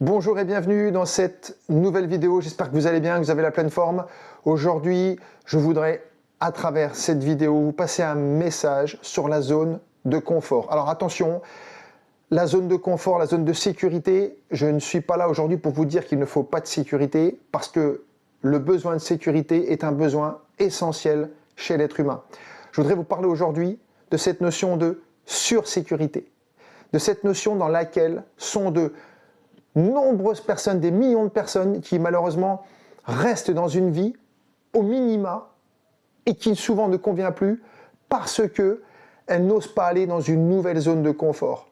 Bonjour et bienvenue dans cette nouvelle vidéo. J'espère que vous allez bien, que vous avez la pleine forme. Aujourd'hui, je voudrais, à travers cette vidéo, vous passer un message sur la zone de confort. Alors attention, la zone de confort, la zone de sécurité, je ne suis pas là aujourd'hui pour vous dire qu'il ne faut pas de sécurité, parce que le besoin de sécurité est un besoin essentiel chez l'être humain. Je voudrais vous parler aujourd'hui de cette notion de sursécurité, de cette notion dans laquelle sont de nombreuses personnes, des millions de personnes qui malheureusement restent dans une vie au minima et qui souvent ne convient plus parce qu'elles n'osent pas aller dans une nouvelle zone de confort.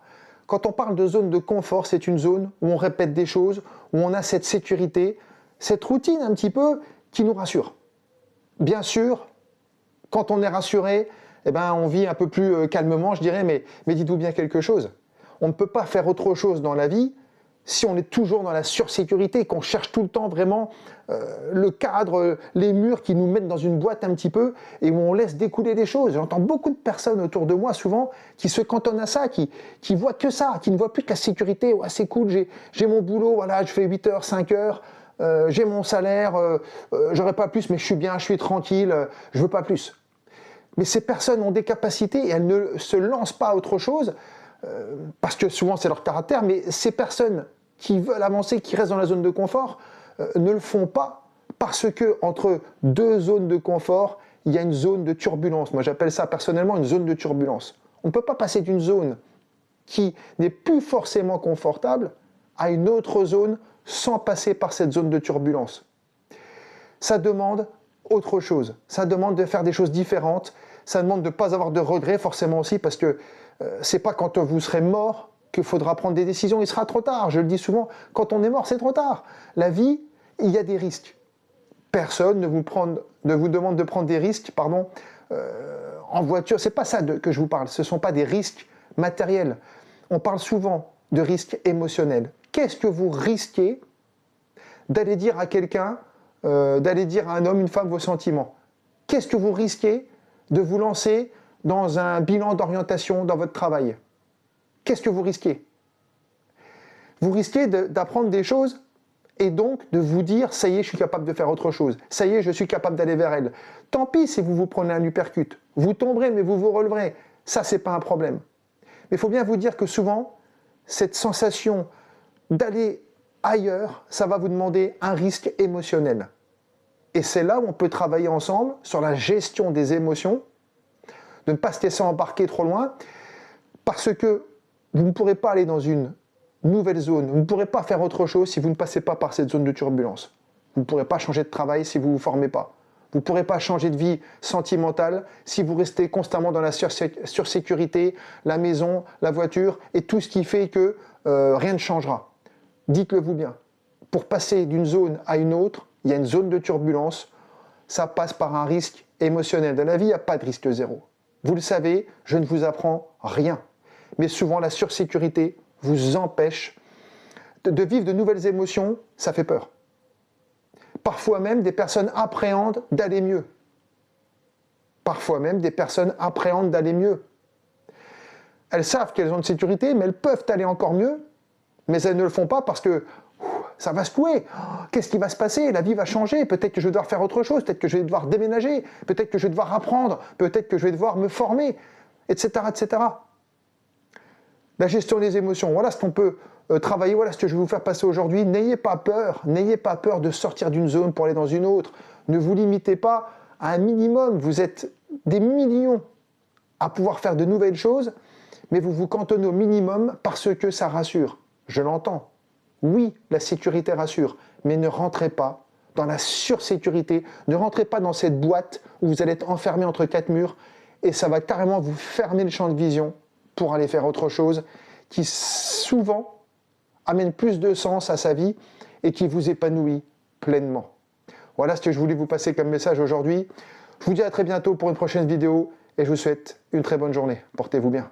Quand on parle de zone de confort, c'est une zone où on répète des choses, où on a cette sécurité, cette routine un petit peu qui nous rassure. Bien sûr, quand on est rassuré, eh ben, on vit un peu plus calmement, je dirais, mais dites-vous bien quelque chose. On ne peut pas faire autre chose dans la vie si on est toujours dans la sursécurité, qu'on cherche tout le temps vraiment le cadre, les murs qui nous mettent dans une boîte un petit peu et où on laisse découler des choses. J'entends beaucoup de personnes autour de moi souvent qui se cantonnent à ça, qui voient que ça, qui ne voient plus que la sécurité. Ouais, c'est cool, j'ai mon boulot, voilà, je fais 8 heures, 5 heures, j'ai mon salaire, j'aurais pas plus, mais je suis bien, je suis tranquille, je veux pas plus. Mais ces personnes ont des capacités et elles ne se lancent pas à autre chose parce que souvent c'est leur caractère, mais ces personnes qui veulent avancer, qui restent dans la zone de confort, ne le font pas parce que entre deux zones de confort, il y a une zone de turbulence. Moi j'appelle ça personnellement une zone de turbulence. On ne peut pas passer d'une zone qui n'est plus forcément confortable à une autre zone sans passer par cette zone de turbulence. Ça demande autre chose, ça demande de faire des choses différentes, ça demande de ne pas avoir de regrets forcément aussi, parce que c'est pas quand vous serez mort qu'il faudra prendre des décisions, il sera trop tard. Je le dis souvent, quand on est mort, c'est trop tard. La vie, il y a des risques. Personne ne vous demande de prendre des risques en voiture. C'est pas ça que je vous parle, ce ne sont pas des risques matériels. On parle souvent de risques émotionnels. Qu'est-ce que vous risquez d'aller dire à quelqu'un, d'aller dire à un homme, une femme, vos sentiments? Qu'est-ce que vous risquez de vous lancer dans un bilan d'orientation dans votre travail? Qu'est-ce que vous risquez? Vous risquez d'apprendre des choses et donc de vous dire « ça y est, je suis capable de faire autre chose. Ça y est, je suis capable d'aller vers elle. » Tant pis si vous vous prenez un uppercut. Vous tomberez, mais vous vous releverez. Ça, c'est pas un problème. Mais il faut bien vous dire que souvent, cette sensation d'aller ailleurs, ça va vous demander un risque émotionnel. Et c'est là où on peut travailler ensemble sur la gestion des émotions, de ne pas se laisser embarquer trop loin, parce que vous ne pourrez pas aller dans une nouvelle zone, vous ne pourrez pas faire autre chose si vous ne passez pas par cette zone de turbulence. Vous ne pourrez pas changer de travail si vous ne vous formez pas. Vous ne pourrez pas changer de vie sentimentale si vous restez constamment dans la sursécurité, la maison, la voiture et tout ce qui fait que rien ne changera. Dites-le vous bien. Pour passer d'une zone à une autre, il y a une zone de turbulence, ça passe par un risque émotionnel. Dans la vie, il n'y a pas de risque zéro. Vous le savez, je ne vous apprends rien. Mais souvent, la sursécurité vous empêche de vivre de nouvelles émotions, ça fait peur. Parfois même, des personnes appréhendent d'aller mieux. Parfois même, des personnes appréhendent d'aller mieux. Elles savent qu'elles ont de sécurité, mais elles peuvent aller encore mieux, mais elles ne le font pas parce que ça va secouer. Qu'est-ce qui va se passer? La vie va changer. Peut-être que je vais devoir faire autre chose. Peut-être que je vais devoir déménager. Peut-être que je vais devoir apprendre. Peut-être que je vais devoir me former, etc., etc. La gestion des émotions, voilà ce qu'on peut travailler, voilà ce que je vais vous faire passer aujourd'hui. N'ayez pas peur de sortir d'une zone pour aller dans une autre. Ne vous limitez pas à un minimum. Vous êtes des millions à pouvoir faire de nouvelles choses, mais vous vous cantonnez au minimum parce que ça rassure. Je l'entends. Oui, la sécurité rassure, mais ne rentrez pas dans la sursécurité, ne rentrez pas dans cette boîte où vous allez être enfermé entre quatre murs et ça va carrément vous fermer le champ de vision pour aller faire autre chose qui souvent amène plus de sens à sa vie et qui vous épanouit pleinement. Voilà ce que je voulais vous passer comme message aujourd'hui. Je vous dis à très bientôt pour une prochaine vidéo et je vous souhaite une très bonne journée. Portez-vous bien.